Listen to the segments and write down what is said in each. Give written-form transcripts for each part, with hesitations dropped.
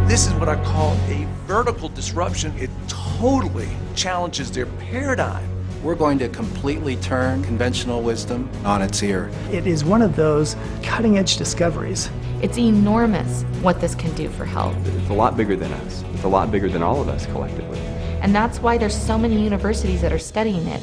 This is what I call a vertical disruption. It totally challenges their paradigm. We're going to completely turn conventional wisdom on its ear. It is one of those cutting-edge discoveries. It's enormous what this can do for health. It's a lot bigger than us. It's a lot bigger than all of us collectively. And that's why there's so many universities that are studying it.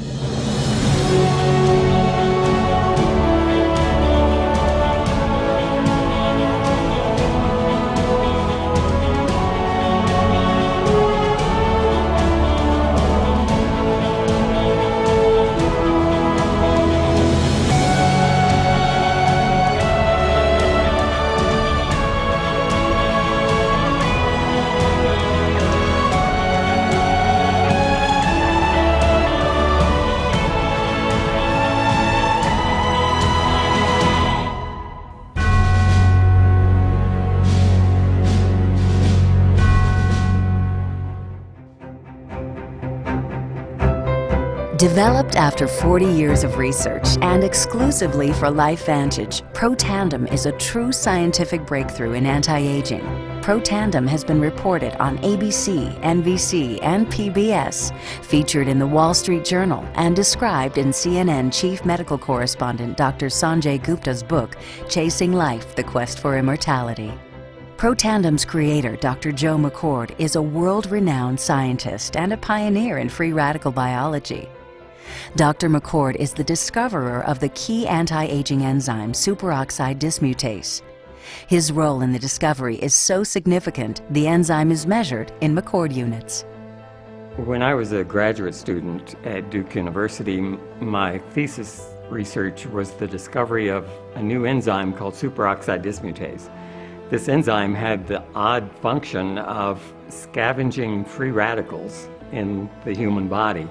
Developed after 40 years of research and exclusively for Lifevantage, Protandim is a true scientific breakthrough in anti-aging. Protandim has been reported on ABC, NBC, and PBS, featured in the Wall Street Journal, and described in CNN Chief Medical Correspondent Dr. Sanjay Gupta's book, Chasing Life, The Quest for Immortality. Protandim's creator, Dr. Joe McCord, is a world-renowned scientist and a pioneer in free radical biology. Dr. McCord is the discoverer of the key anti-aging enzyme superoxide dismutase. His role in the discovery is so significant, the enzyme is measured in McCord units. When I was a graduate student at Duke University, my thesis research was the discovery of a new enzyme called superoxide dismutase. This enzyme had the odd function of scavenging free radicals in the human body.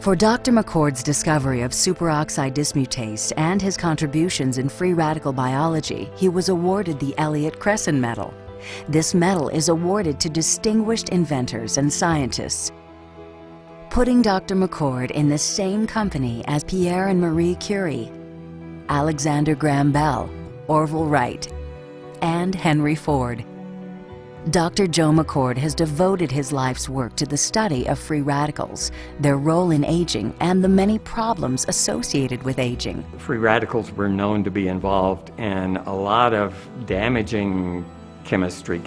For Dr. McCord's discovery of superoxide dismutase and his contributions in free radical biology, he was awarded the Elliott-Cresson Medal. This medal is awarded to distinguished inventors and scientists, putting Dr. McCord in the same company as Pierre and Marie Curie, Alexander Graham Bell, Orville Wright, and Henry Ford. Dr. Joe McCord has devoted his life's work to the study of free radicals, their role in aging, and the many problems associated with aging. Free radicals were known to be involved in a lot of damaging chemistry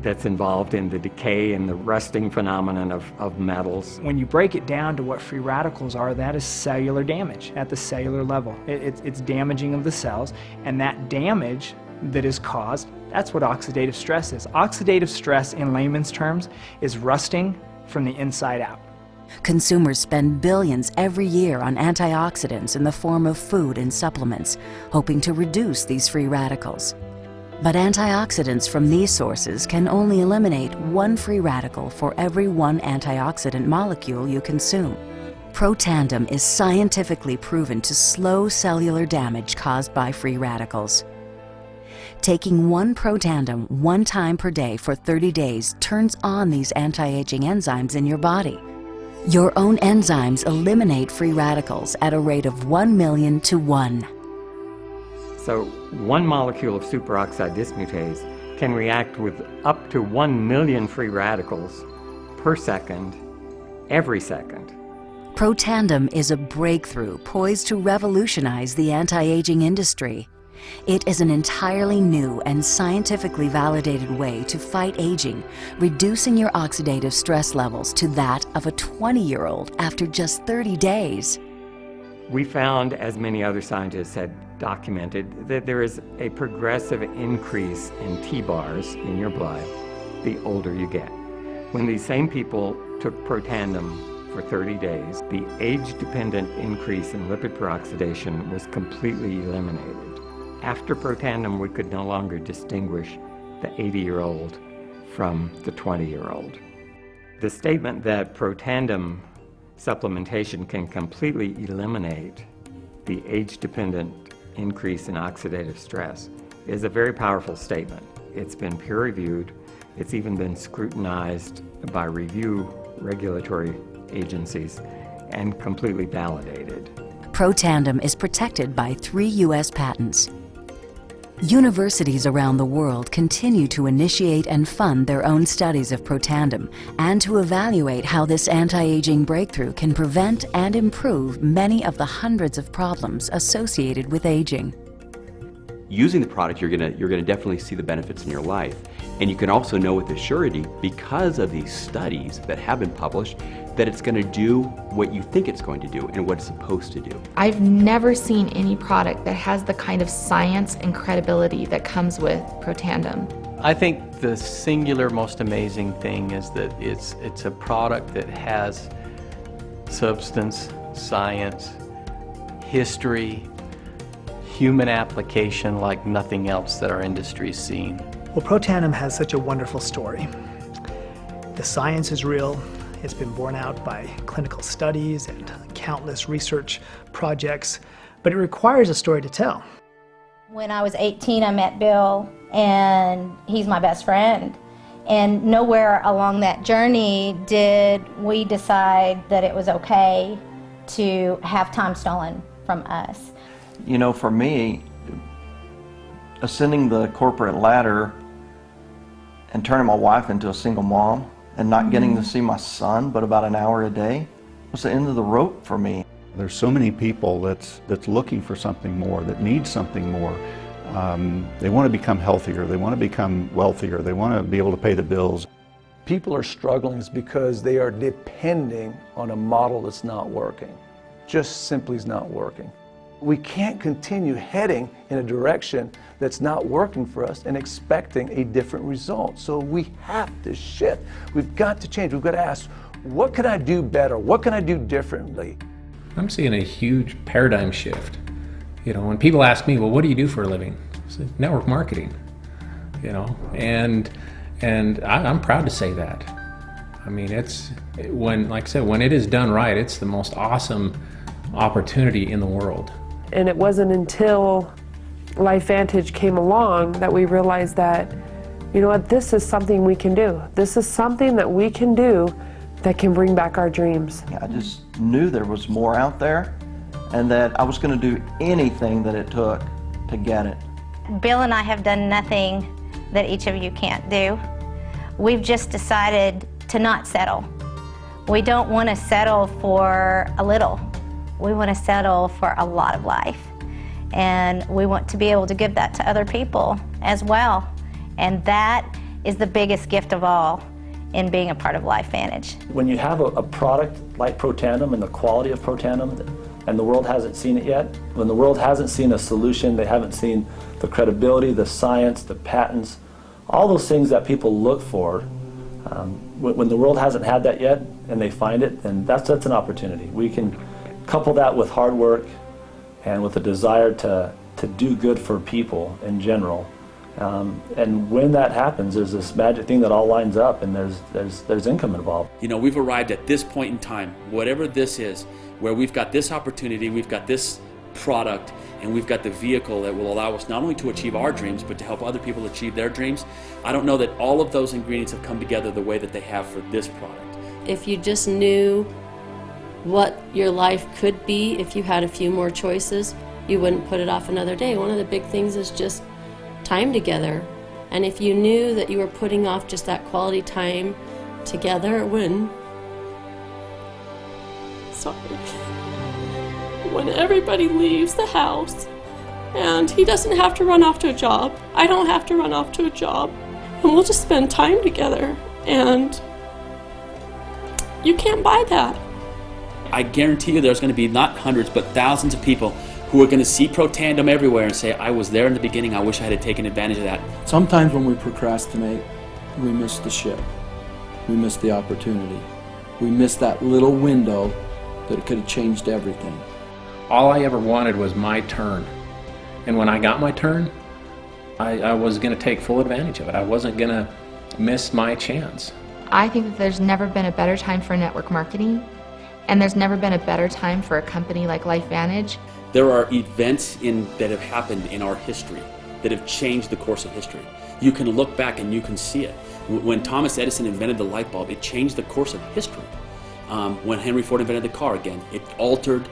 that's involved in the decay and the rusting phenomenon of metals. When you break it down to what free radicals are, that is cellular damage at the cellular level. It's damaging of the cells, and that damage that is caused, that's what oxidative stress is. Oxidative stress, in layman's terms, is rusting from the inside out. Consumers spend billions every year on antioxidants in the form of food and supplements, hoping to reduce these free radicals. But antioxidants from these sources can only eliminate one free radical for every one antioxidant molecule you consume. Protandim is scientifically proven to slow cellular damage caused by free radicals. Taking one Protandim 1 time per day for 30 days turns on these anti-aging enzymes in your body. Your own enzymes eliminate free radicals at a rate of 1 million to 1. So 1 molecule of superoxide dismutase can react with up to 1 million free radicals per second, every second. Protandim is a breakthrough poised to revolutionize the anti-aging industry. It is an entirely new and scientifically validated way to fight aging, reducing your oxidative stress levels to that of a 20-year-old after just 30 days. We found, as many other scientists had documented, that there is a progressive increase in T-bars in your blood the older you get. When these same people took Protandim for 30 days, the age-dependent increase in lipid peroxidation was completely eliminated. After Protandim, we could no longer distinguish the 80-year-old from the 20-year-old. The statement that Protandim supplementation can completely eliminate the age-dependent increase in oxidative stress is a very powerful statement. It's been peer-reviewed. It's even been scrutinized by review regulatory agencies and completely validated. Protandim is protected by 3 U.S. patents. Universities around the world continue to initiate and fund their own studies of Protandim and to evaluate how this anti-aging breakthrough can prevent and improve many of the hundreds of problems associated with aging. Using the product, you're gonna definitely see the benefits in your life. And you can also know with surety, because of these studies that have been published, that it's gonna do what you think it's going to do and what it's supposed to do. I've never seen any product that has the kind of science and credibility that comes with Protandim. I think the singular most amazing thing is that it's a product that has substance, science, history, human application like nothing else that our industry's seen. Well, Protandim has such a wonderful story. The science is real. It's been borne out by clinical studies and countless research projects, but it requires a story to tell. When I was 18, I met Bill, and he's my best friend. And nowhere along that journey did we decide that it was okay to have time stolen from us. You know, for me, ascending the corporate ladder and turning my wife into a single mom and not getting to see my son but about an hour a day was the end of the rope for me. There's so many people that's looking for something more, that need something more. They want to become healthier, they want to become wealthier, they want to be able to pay the bills. People are struggling because they are depending on a model that's not working. Just simply is not working. We can't continue heading in a direction that's not working for us and expecting a different result. So we have to shift. We've got to change. We've got to ask, what can I do better? What can I do differently? I'm seeing a huge paradigm shift. You know, when people ask me, well, what do you do for a living? I say, network marketing, you know, and I'm proud to say that. I mean, like I said, when it is done right, it's the most awesome opportunity in the world. And it wasn't until Lifevantage came along that we realized that, you know what, this is something we can do. This is something that we can do that can bring back our dreams. I just knew there was more out there and that I was going to do anything that it took to get it. Bill and I have done nothing that each of you can't do. We've just decided to not settle. We don't want to settle for a little. We want to settle for a lot of life. And we want to be able to give that to other people as well. And that is the biggest gift of all in being a part of Lifevantage. When you have a product like Protandim and the quality of Protandim, and the world hasn't seen it yet, when the world hasn't seen a solution, they haven't seen the credibility, the science, the patents, all those things that people look for, when the world hasn't had that yet and they find it, then that's an opportunity. We can couple that with hard work and with a desire to do good for people in general. And when that happens, there's this magic thing that all lines up, and there's income involved. You know, we've arrived at this point in time, whatever this is, where we've got this opportunity, we've got this product, and we've got the vehicle that will allow us not only to achieve our dreams, but to help other people achieve their dreams. I don't know that all of those ingredients have come together the way that they have for this product. If you just knew what your life could be if you had a few more choices, you wouldn't put it off another day. One of the big things is just time together. And if you knew that you were putting off just that quality time together when everybody leaves the house and he doesn't have to run off to a job, I don't have to run off to a job, and we'll just spend time together, and you can't buy that. I guarantee you there's going to be not hundreds but thousands of people who are going to see Protandim everywhere and say, I was there in the beginning, I wish I had taken advantage of that. Sometimes when we procrastinate, we miss the ship. We miss the opportunity. We miss that little window that it could have changed everything. All I ever wanted was my turn. And when I got my turn, I was going to take full advantage of it. I wasn't going to miss my chance. I think that there's never been a better time for network marketing, and there's never been a better time for a company like Lifevantage. There are events that have happened in our history that have changed the course of history. You can look back and you can see it. When Thomas Edison invented the light bulb, it changed the course of history. When Henry Ford invented the car, again, it altered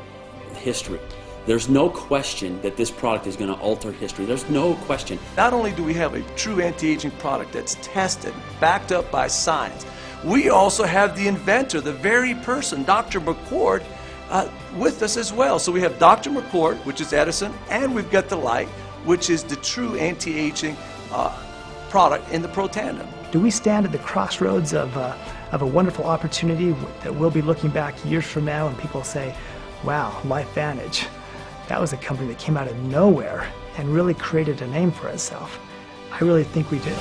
history. There's no question that this product is going to alter history. There's no question. Not only do we have a true anti-aging product that's tested, backed up by science, we also have the inventor, the very person, Dr. McCord, with us as well. So we have Dr. McCord, which is Edison, and we've got the light, which is the true anti-aging product in the Pro Tandem. Do we stand at the crossroads of a wonderful opportunity that we'll be looking back years from now and people say, wow, Lifevantage, that was a company that came out of nowhere and really created a name for itself? I really think we do.